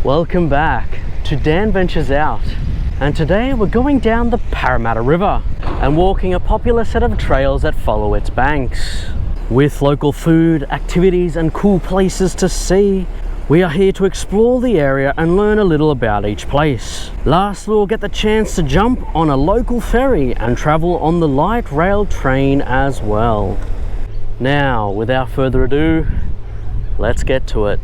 Welcome back to Dan Ventures Out, and today we're going down the Parramatta River and walking a popular set of trails that follow its banks. With local food, activities and cool places to see, we are here to explore the area and learn a little about each place. Lastly, we'll get the chance to jump on a local ferry and travel on the light rail train as well. Now, without further ado, let's get to it.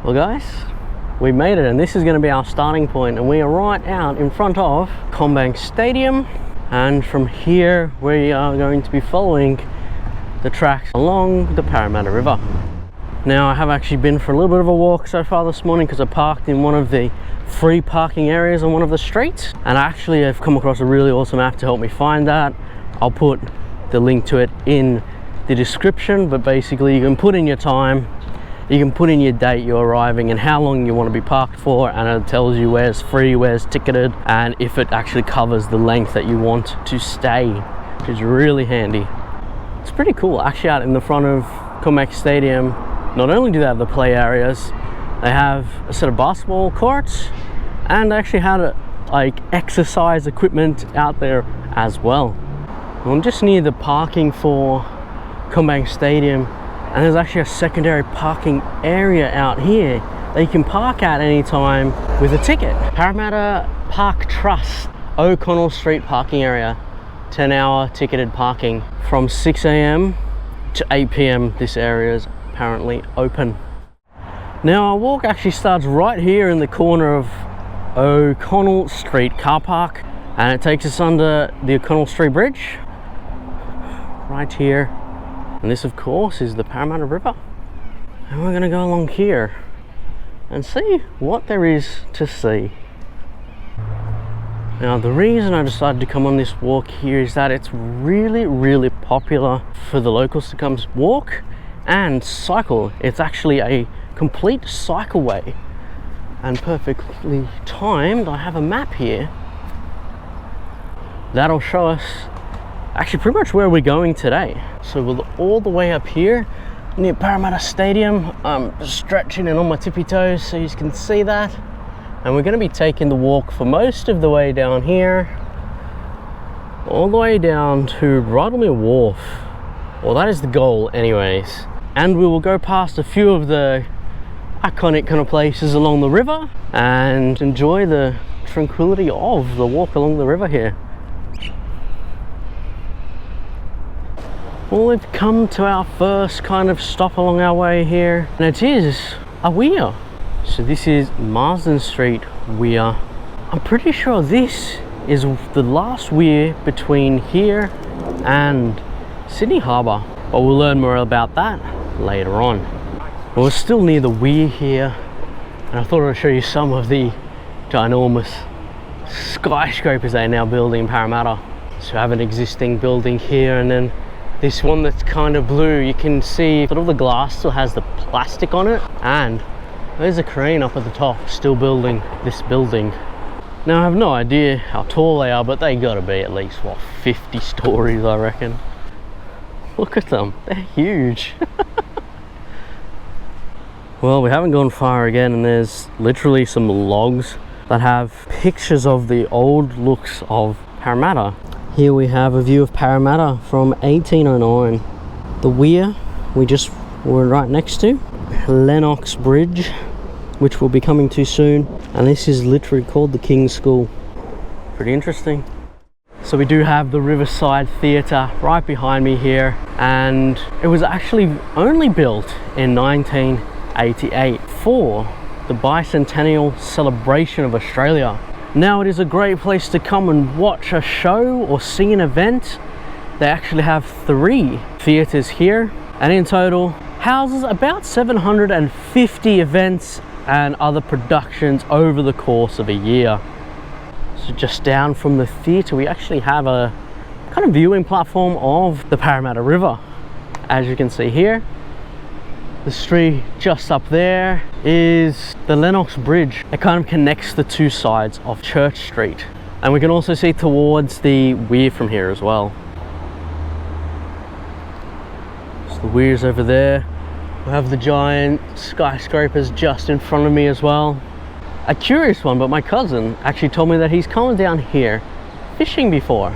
Well guys, we made it, and this is going to be our starting point, and we are right out in front of CommBank Stadium, and from here we are going to be following the tracks along the Parramatta River. Now, I have actually been for a little bit of a walk so far this morning because I parked in one of the free parking areas on one of the streets, and I actually have come across a really awesome app to help me find that. I'll put the link to it in the description, but basically you can put in your time, you can put in your date you're arriving and how long you want to be parked for, and it tells you where's free, where's ticketed, and if it actually covers the length that you want to stay, which is really handy. It's pretty cool. Actually, out in the front of CommBank Stadium, not only do they have the play areas, they have a set of basketball courts, and they actually had like exercise equipment out there as well. I'm just near the parking for CommBank Stadium, and there's actually a secondary parking area out here that you can park at any time with a ticket. Parramatta Park Trust, O'Connell Street parking area, 10-hour ticketed parking from 6 AM to 8 PM. This area is apparently open. Now, our walk actually starts right here in the corner of O'Connell Street car park, and it takes us under the O'Connell Street Bridge right here. And this, of course, is the Parramatta River. And we're going to go along here and see what there is to see. Now, the reason I decided to come on this walk here is that it's really popular for the locals to come walk and cycle. It's actually a complete cycleway and perfectly timed. I have a map here that'll show us actually pretty much where we're going today. So we're all the way up here near Parramatta Stadium. I'm stretching and on my tippy toes so you can see that. And we're going to be taking the walk for most of the way down here, all the way down to Bridlemill Wharf. Well, that is the goal anyways. And we will go past a few of the iconic kind of places along the river and enjoy the tranquility of the walk along the river here. Well, we've come to our first kind of stop along our way here, and it is a weir. So this is Marsden Street Weir. I'm pretty sure this is the last weir between here and Sydney Harbour, but we'll learn more about that later on. Well, we're still near the weir here, and I thought I'd show you some of the ginormous skyscrapers they are now building in Parramatta. So we have an existing building here, and then this one that's kind of blue, you can see that all the glass still has the plastic on it, and there's a crane up at the top still building this building. Now, I have no idea how tall they are, but they gotta be at least, what, 50 stories, I reckon. Look at them, they're huge. Well, we haven't gone far again, and there's literally some logs that have pictures of the old looks of Parramatta. Here we have a view of Parramatta from 1809. The weir we just were right next to, Lennox Bridge, which will be coming to soon, and this is literally called the King's School. Pretty interesting. So we do have the Riverside Theatre right behind me here, and it was actually only built in 1988 for the bicentennial celebration of Australia. Now, it is a great place to come and watch a show or see an event. They actually have 3 theatres here, and in total houses about 750 events and other productions over the course of a year. So just down from the theatre we actually have a kind of viewing platform of the Parramatta River. As you can see here, the street just up there is the Lennox Bridge. It kind of connects the two sides of Church Street. And we can also see towards the weir from here as well. So the weir's over there. We have the giant skyscrapers just in front of me as well. A curious one, but my cousin actually told me that he's come down here fishing before.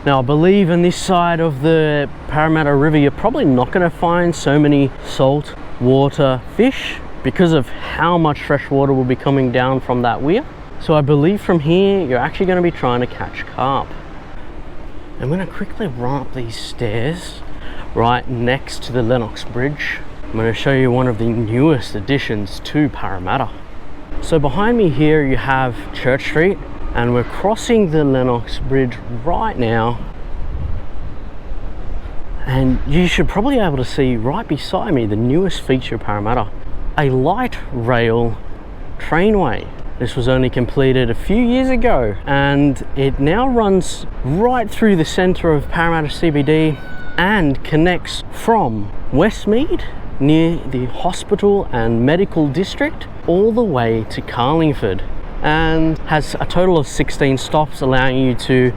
Now I believe in this side of the Parramatta River you're probably not going to find so many salt water fish because of how much fresh water will be coming down from that weir. So I believe from here you're actually going to be trying to catch carp. I'm going to quickly run up these stairs right next to the Lennox Bridge. I'm going to show you one of the newest additions to Parramatta. So behind me here you have Church Street, and we're crossing the Lennox Bridge right now. And you should probably be able to see right beside me the newest feature of Parramatta, a light rail trainway. This was only completed a few years ago, and it now runs right through the centre of Parramatta CBD and connects from Westmead near the hospital and medical district all the way to Carlingford, and has a total of 16 stops, allowing you to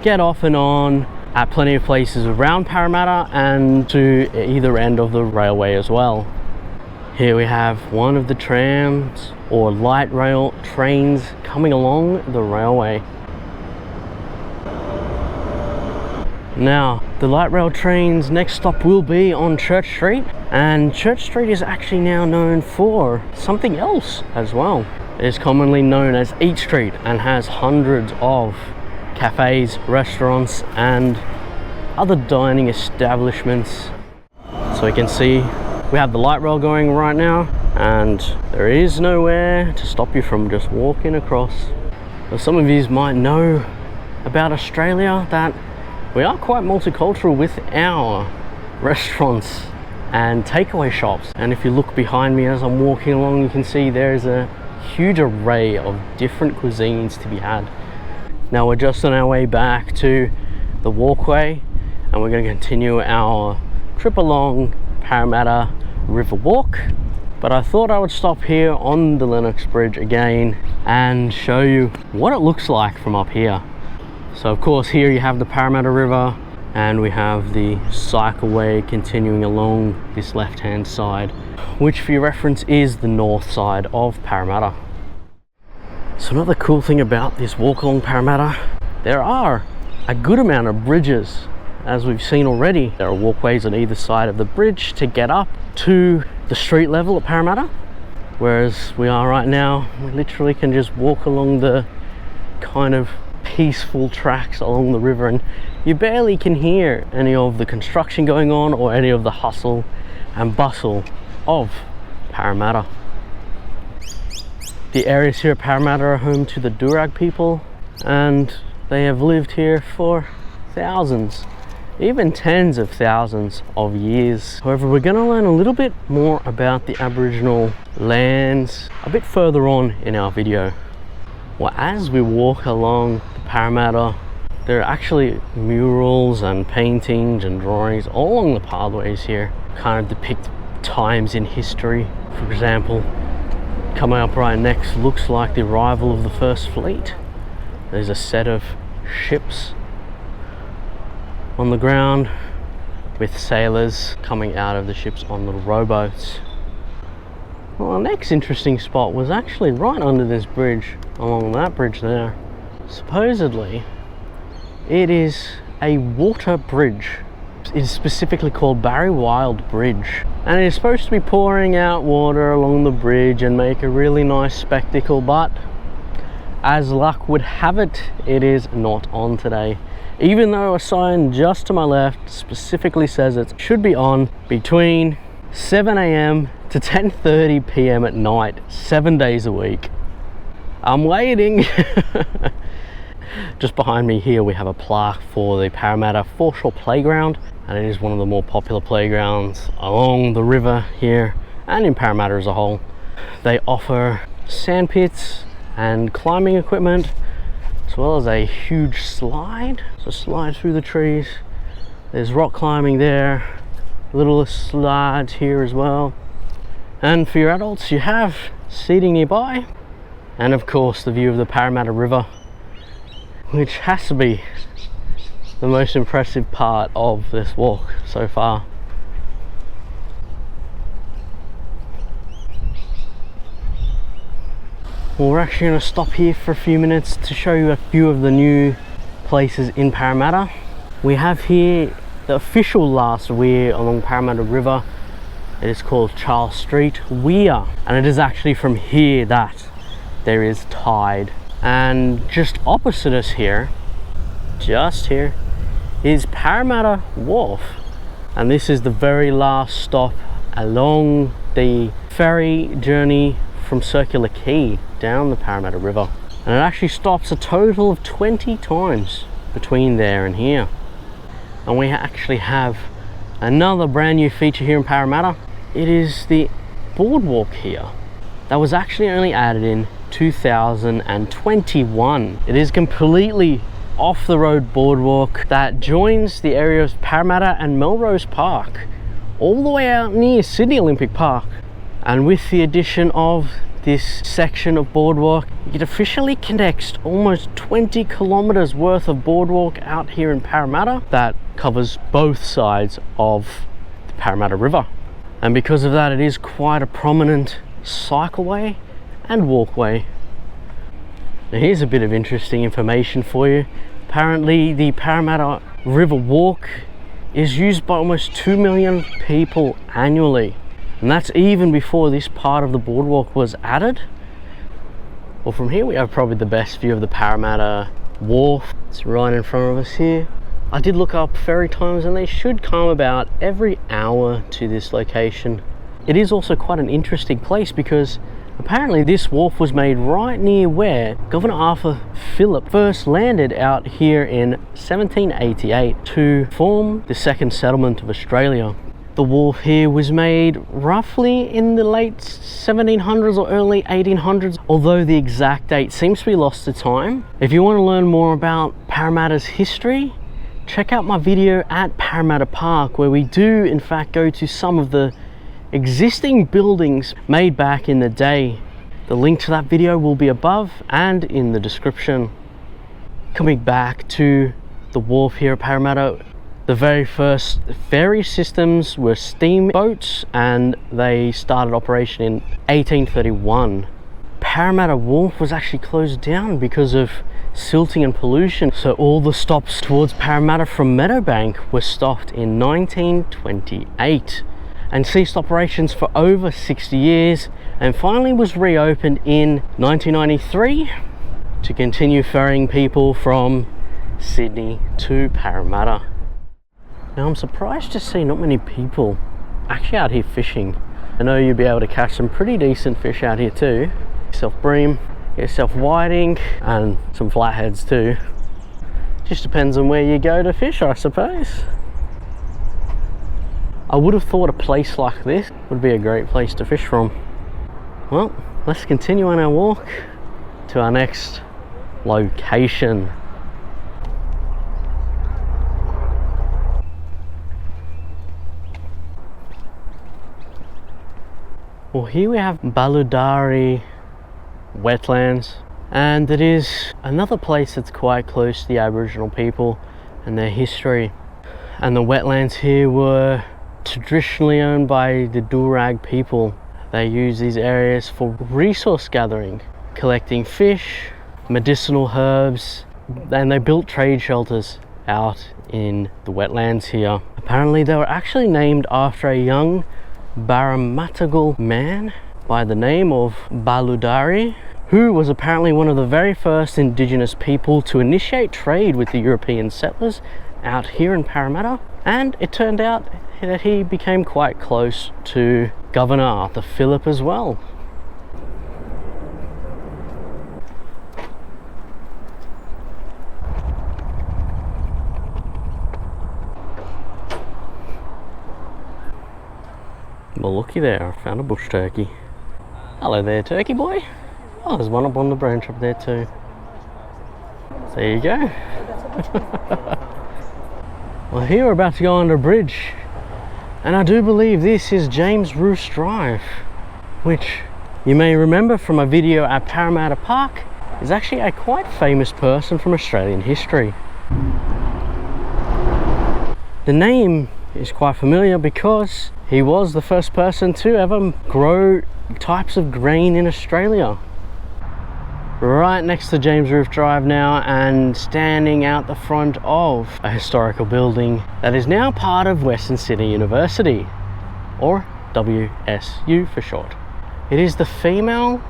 get off and on at plenty of places around Parramatta and to either end of the railway as well. Here we have one of the trams or light rail trains coming along the railway. Now, the light rail train's next stop will be on Church Street, and Church Street is actually now known for something else as well. It is commonly known as Eat Street and has hundreds of cafes, restaurants and other dining establishments. So you can see we have the light rail going right now, and there is nowhere to stop you from just walking across. Now, some of you might know about Australia that we are quite multicultural with our restaurants and takeaway shops. And if you look behind me as I'm walking along, you can see there's a huge array of different cuisines to be had. Now we're just on our way back to the walkway, and we're going to continue our trip along Parramatta River Walk. But I thought I would stop here on the Lennox Bridge again and show you what it looks like from up here. So of course here you have the Parramatta River, and we have the cycleway continuing along this left hand side, which for your reference is the north side of Parramatta. So another cool thing about this walk along Parramatta, there are a good amount of bridges. As we've seen already, there are walkways on either side of the bridge to get up to the street level at Parramatta, whereas we are right now, we literally can just walk along the kind of peaceful tracks along the river, and you barely can hear any of the construction going on or any of the hustle and bustle of Parramatta. The areas here at Parramatta are home to the Durag people, and they have lived here for thousands, even tens of thousands of years. However, we're going to learn a little bit more about the Aboriginal lands a bit further on in our video. Well, as we walk along the Parramatta, there are actually murals and paintings and drawings all along the pathways here, kind of depict times in history. For example, coming up right next looks like the arrival of the First Fleet. There's a set of ships on the ground with sailors coming out of the ships on little rowboats. Well, our next interesting spot was actually right under this bridge, along that bridge there. Supposedly, it is a water bridge. It is specifically called Barry Wild Bridge, and it is supposed to be pouring out water along the bridge and make a really nice spectacle, but as luck would have it, it is not on today. Even though a sign just to my left specifically says it should be on between 7 AM to 10:30 PM at night, 7 days a week. I'm waiting. Just behind me here we have a plaque for the Parramatta Foreshore Playground, and it is one of the more popular playgrounds along the river here and in Parramatta as a whole. They offer sand pits and climbing equipment, as as well as a huge slide. So slide through the trees. There's rock climbing there, little slides here as well. And for your adults, you have seating nearby, and of course the view of the Parramatta River, which has to be the most impressive part of this walk so far. Well, we're actually going to stop here for a few minutes to show you a few of the new places in Parramatta. We have here the official last weir along Parramatta River. It is called Charles Street Weir, and it is actually from here that there is tide. And just opposite us here, just here, is Parramatta Wharf, and this is the very last stop along the ferry journey from Circular Quay down the Parramatta River, and it actually stops a total of 20 times between there and here. And we actually have another brand new feature here in Parramatta. It is the boardwalk here. That was actually only added in 2021. It is completely off the road boardwalk that joins the area of Parramatta and Melrose Park all the way out near Sydney Olympic Park. And with the addition of this section of boardwalk, it officially connects almost 20 kilometers worth of boardwalk out here in Parramatta that covers both sides of the Parramatta River. And because of that, it is quite a prominent cycleway and walkway. Now here's a bit of interesting information for you. Apparently the Parramatta River walk is used by almost 2 million people annually, and that's even before this part of the boardwalk was added. Well, from here we have probably the best view of the Parramatta Wharf. It's right in front of us here. I did look up ferry times, and they should come about every hour to this location. It is also quite an interesting place because apparently this wharf was made right near where Governor Arthur Phillip first landed out here in 1788 to form the second settlement of Australia. The wharf here was made roughly in the late 1700s or early 1800s, although the exact date seems to be lost to time. If you want to learn more about Parramatta's history, check out my video at Parramatta Park, where we do in fact go to some of the existing buildings made back in the day. The link to that video will be above and in the description. Coming back to the wharf here at Parramatta, the very first ferry systems were steamboats, and they started operation in 1831. Parramatta Wharf was actually closed down because of silting and pollution, so all the stops towards Parramatta from Meadowbank were stopped in 1928 and ceased operations for over 60 years, and finally was reopened in 1993 to continue ferrying people from Sydney to Parramatta. Now I'm surprised to see not many people actually out here fishing. I know you'll be able to catch some pretty decent fish out here too. Yourself bream, yourself whiting, and some flatheads too. Just depends on where you go to fish, I suppose. I would have thought a place like this would be a great place to fish from. Well, let's continue on our walk to our next location. Well, here we have Baludari wetlands, and it is another place that's quite close to the Aboriginal people and their history. And the wetlands here were traditionally owned by the Durag people. They use these areas for resource gathering, collecting fish, medicinal herbs, and they built trade shelters out in the wetlands here. Apparently they were actually named after a young Parramattagal man by the name of Baludari, who was apparently one of the very first Indigenous people to initiate trade with the European settlers out here in Parramatta. And it turned out that he became quite close to Governor Arthur Phillip as well. Well, looky there, I found a bush turkey. Hello there, turkey boy. Oh, there's one up on the branch up there too. There you go. Well, here we're about to go under a bridge, and I do believe this is James Roos Drive, which you may remember from a video at Parramatta Park is actually a quite famous person from Australian history. The name is quite familiar because he was the first person to ever grow types of grain in Australia. Right next to James Roos Drive now, and standing out the front of a historical building that is now part of Western Sydney University, or WSU for short. It is the Female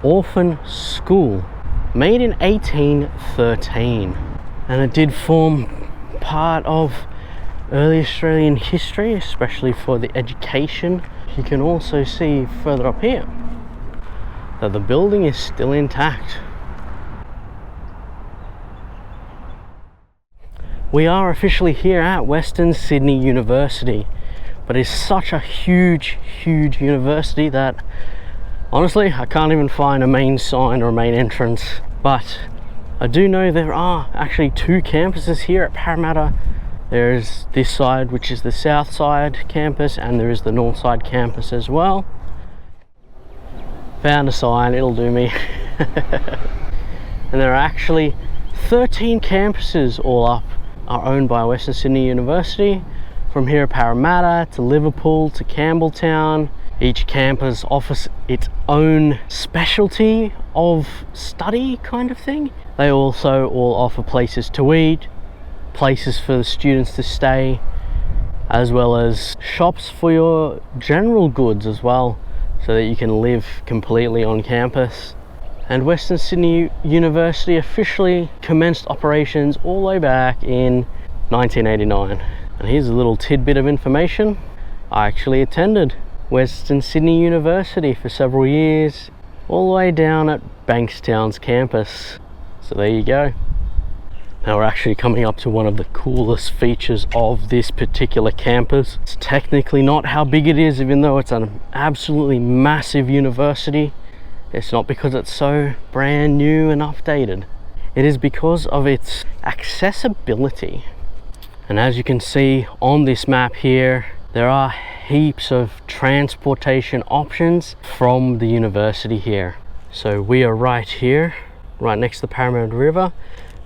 Orphan School, made in 1813, and it did form part of early Australian history, especially for the education. You can also see further up here that the building is still intact. We are officially here at Western Sydney University, but it's such a huge university that honestly I can't even find a main sign or a main entrance. But I do know there are actually two campuses here at Parramatta. There's this side, which is the south side campus, and there is the north side campus as well. Found a sign, it'll do me. And there are actually 13 campuses all up, are owned by Western Sydney University, from here at Parramatta to Liverpool to Campbelltown. Each campus offers its own specialty of study kind of thing. They also all offer places to eat, places for the students to stay, as well as shops for your general goods as well, so that you can live completely on campus. And Western Sydney University officially commenced operations all the way back in 1989. And here's a little tidbit of information. I actually attended Western Sydney University for several years, all the way down at Bankstown's campus. So there you go. Now we're actually coming up to one of the coolest features of this particular campus. It's technically not how big it is, even though it's an absolutely massive university. It's not because it's so brand new and updated. It is because of its accessibility. And as you can see on this map here, there are heaps of transportation options from the university here. So we are right here, right next to the Parramatta River.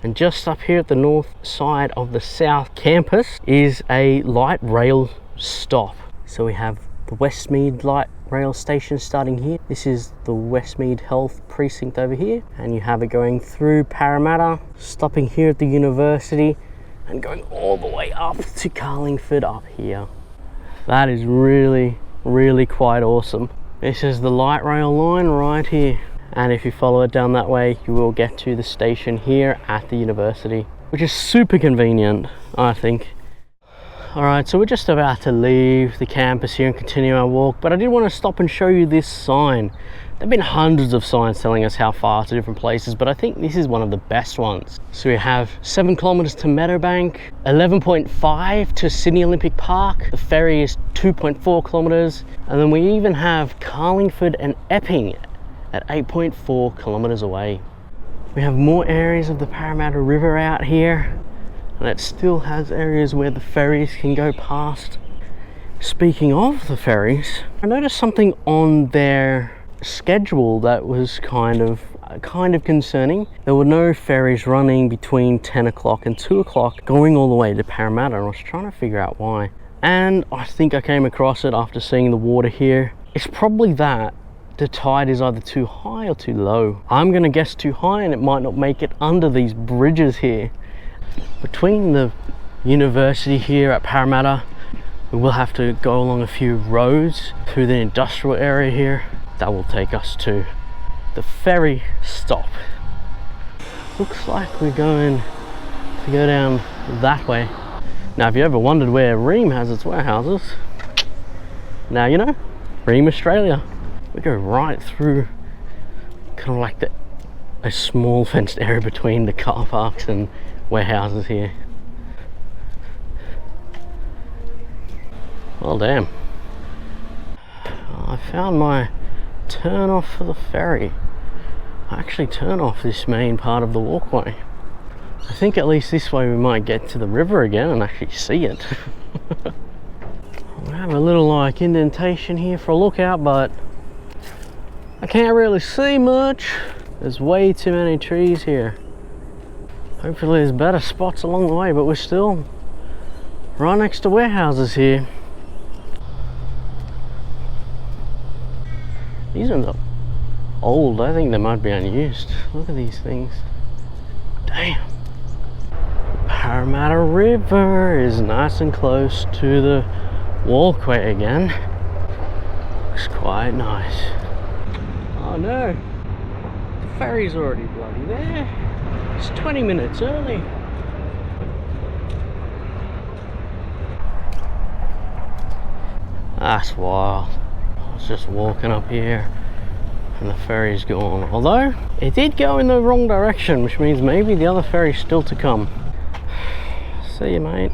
And just up here at the north side of the south campus is a light rail stop. So we have the Westmead light rail station starting here. This is the Westmead Health Precinct over here. And you have it going through Parramatta, stopping here at the university, and going all the way up to Carlingford up here. That is really quite awesome. This is the light rail line right here. And if you follow it down that way, you will get to the station here at the university, which is super convenient, I think. Alright, so we're just about to leave the campus here and continue our walk, but I did want to stop and show you this sign. There have been hundreds of signs telling us how far to different places, but I think this is one of the best ones. So we have 7 kilometers to Meadowbank, 11.5 to Sydney Olympic Park, the ferry is 2.4 kilometers, and then we even have Carlingford and Epping at 8.4 kilometers away. We have more areas of the Parramatta River out here, and it still has areas where the ferries can go past. Speaking of the ferries, I noticed something on their schedule that was kind of concerning. There were no ferries running between 10 o'clock and 2 o'clock going all the way to Parramatta, and I was trying to figure out why. And I think I came across it after seeing the water here. It's probably that the tide is either too high or too low. I'm gonna guess too high, and it might not make it under these bridges here. Between the university here at Parramatta, we will have to go along a few roads through the industrial area here. That will take us to the ferry stop. Looks like we're going to go down that way. Now, if you ever wondered where Ream has its warehouses, now you know, Ream Australia. We go right through kind of like a small fenced area between the car parks and warehouses here. Well, damn. I found my turn off for the ferry. I actually turn off this main part of the walkway. I think at least this way we might get to the river again and actually see it. We have a little like indentation here for a lookout, but I can't really see much. There's way too many trees here. Hopefully there's better spots along the way, but we're still right next to warehouses here. These ones are old. I think they might be unused. Look at these things. Damn. Parramatta River is nice and close to the walkway again. Looks quite nice. Oh no, the ferry's already bloody there. It's 20 minutes early. That's wild. I was just walking up here and the ferry's gone. Although it did go in the wrong direction, which means maybe the other ferry's still to come. See you, mate.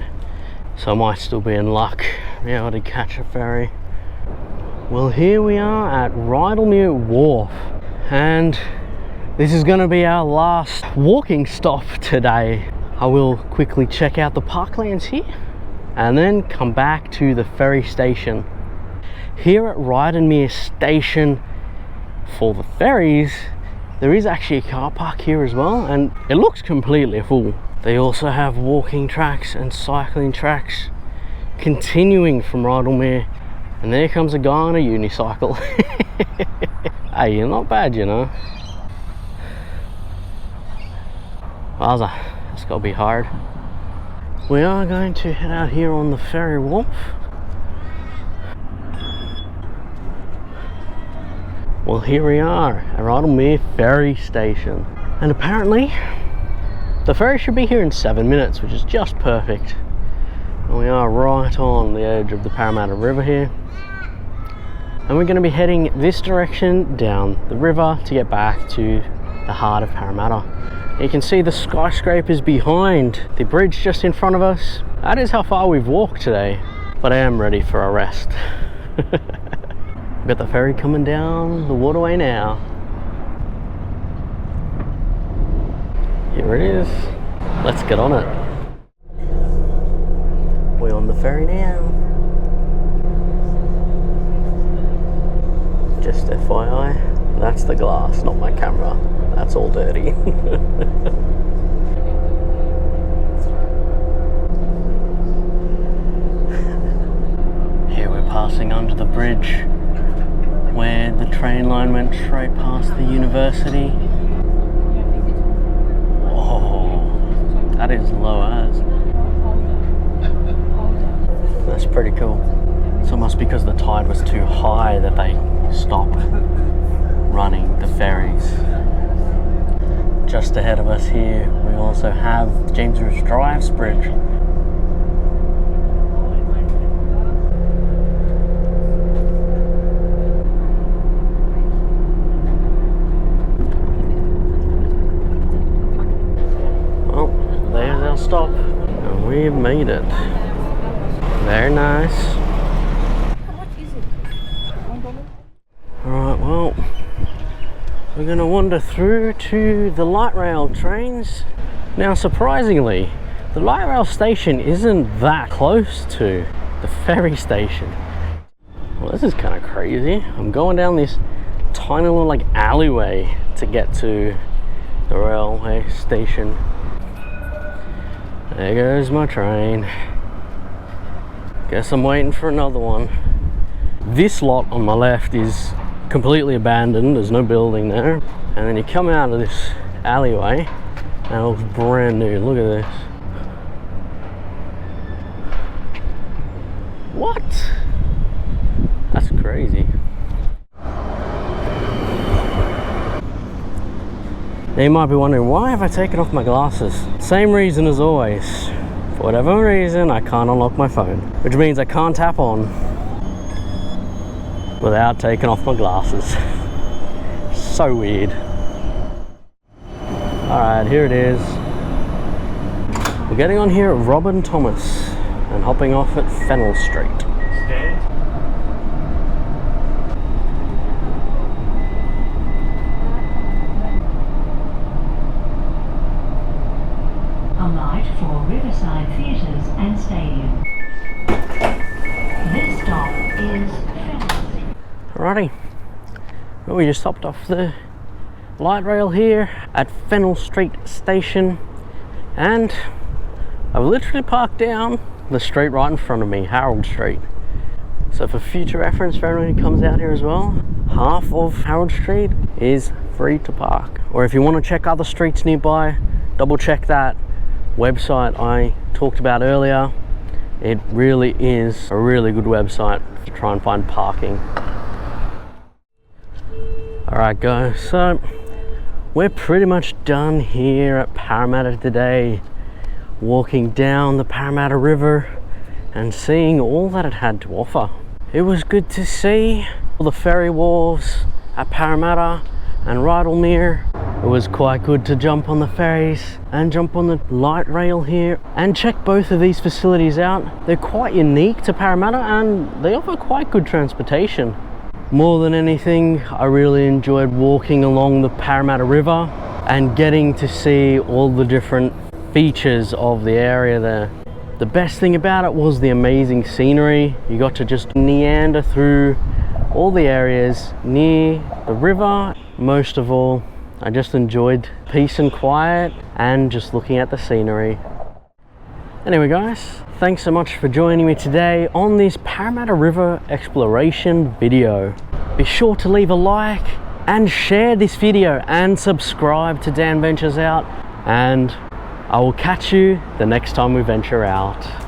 So I might still be in luck, be able to catch a ferry. Well, here we are at Rydalmere Wharf, and this is going to be our last walking stop today. I will quickly check out the parklands here and then come back to the ferry station. Here at Rydalmere Station for the ferries, there is actually a car park here as well, and it looks completely full. They also have walking tracks and cycling tracks continuing from Rydalmere. And there comes a guy on a unicycle. Hey, you're not bad, you know. Wowza, that's gotta be hard. We are going to head out here on the ferry wharf. Well, here we are at Rydalmere Ferry Station. And apparently, the ferry should be here in 7 minutes, which is just perfect. And we are right on the edge of the Parramatta River here. And we're going to be heading this direction down the river to get back to the heart of Parramatta. You can see the skyscrapers behind the bridge just in front of us. That is how far we've walked today, but I am ready for a rest. We've got the ferry coming down the waterway now. Here it is. Let's get on it. We're on the ferry now. Just FYI, that's the glass, not my camera. That's all dirty. Here we're passing under the bridge where the train line went straight past the university. Whoa, that is low as. That's pretty cool. It's almost because the tide was too high that they stopped running the ferries. Just ahead of us here, we also have James Roos Drive's bridge. Well, there's our stop, and we've made it. Very nice. Alright, well, we're going to wander through to the light rail trains. Now, surprisingly, the light rail station isn't that close to the ferry station. Well, this is kind of crazy. I'm going down this tiny little like alleyway to get to the railway station. There goes my train. Guess I'm waiting for another one. This lot on my left is completely abandoned. There's no building there. And then you come out of this alleyway and it looks brand new. Look at this. What? That's crazy. Now you might be wondering, why have I taken off my glasses? Same reason as always. For whatever reason, I can't unlock my phone, which means I can't tap on without taking off my glasses. So weird. Alright, here it is. We're getting on here at Robin Thomas and hopping off at Fennell Street. direct for Riverside Theatres and Stadium. This stop is ferry. Alrighty, well, we just hopped off the light rail here at Fennell Street Station, and I've literally parked down the street right in front of me, Harold Street. So for future reference for anyone who comes out here as well, half of Harold Street is free to park. Or if you want to check other streets nearby, double check that website I talked about earlier. It really is a really good website to try and find parking. Alright guys, so we're pretty much done here at Parramatta today, walking down the Parramatta River and seeing all that it had to offer. It was good to see all the ferry wharves at Parramatta and Rydalmere. It was quite good to jump on the ferries and jump on the light rail here and check both of these facilities out. They're quite unique to Parramatta and they offer quite good transportation. More than anything, I really enjoyed walking along the Parramatta River and getting to see all the different features of the area there. The best thing about it was the amazing scenery. You got to just meander through all the areas near the river. Most of all, I just enjoyed peace and quiet and just looking at the scenery. Anyway guys, thanks so much for joining me today on this Parramatta River exploration video. Be sure to leave a like and share this video and subscribe to Dan Ventures Out, and I will catch you the next time we venture out.